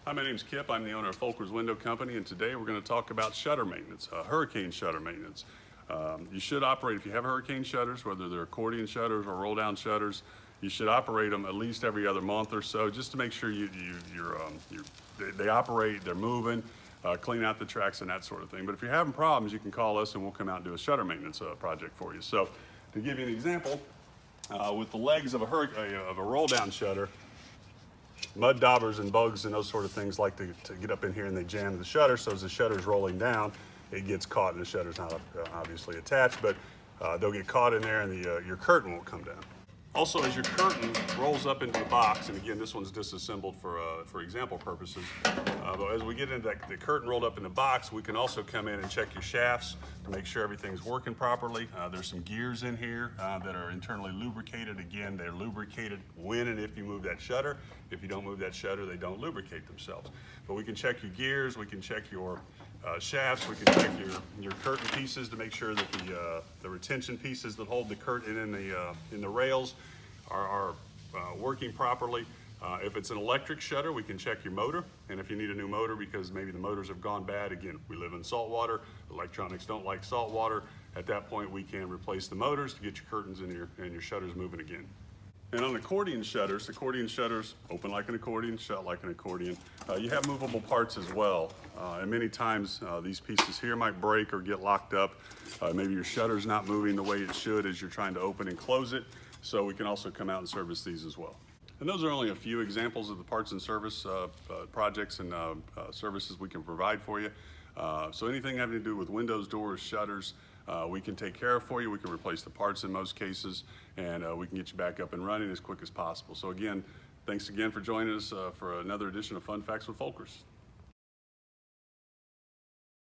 Hi, my name's Kip. I'm the owner of Folker's Window Company, and today we're going to talk about shutter maintenance, hurricane shutter maintenance. You should operate, if you have hurricane shutters, whether they're accordion shutters or roll down shutters, you should operate them at least every other month or so, just to make sure they operate, they're moving, clean out the tracks and that sort of thing. But if you're having problems, you can call us and we'll come out and do a shutter maintenance project for you. So to give you an example, with the legs of a roll down shutter, mud daubers and bugs and those sort of things like to get up in here and they jam the shutter. So as the shutter's rolling down, it gets caught and the shutter's not obviously attached, but they'll get caught in there and your curtain won't come down. Also, as your curtain rolls up into the box, and again, this one's disassembled for example purposes, but as we get into the curtain rolled up in the box, we can also come in and check your shafts to make sure everything's working properly. There's some gears in here that are internally lubricated. Again, they're lubricated when and if you move that shutter. If you don't move that shutter, they don't lubricate themselves. But we can check your gears, we can check your shafts, we can check your curtain pieces to make sure that the retention pieces that hold the curtain in the rails are working properly. If it's an electric shutter, we can check your motor, and if you need a new motor because maybe the motors have gone bad, again, we live in salt water, electronics don't like salt water. At that point, we can replace the motors to get your curtains and your shutters moving again. And on accordion shutters open like an accordion, shut like an accordion. You have movable parts as well. And many times these pieces here might break or get locked up. Maybe your shutter's not moving the way it should as you're trying to open and close it. So we can also come out and service these as well. And those are only a few examples of the parts and service projects and services we can provide for you. So anything having to do with windows, doors, shutters, we can take care of for you. We can replace the parts in most cases, and we can get you back up and running as quick as possible. So again, thanks again for joining us for another edition of Fun Facts with Folkers.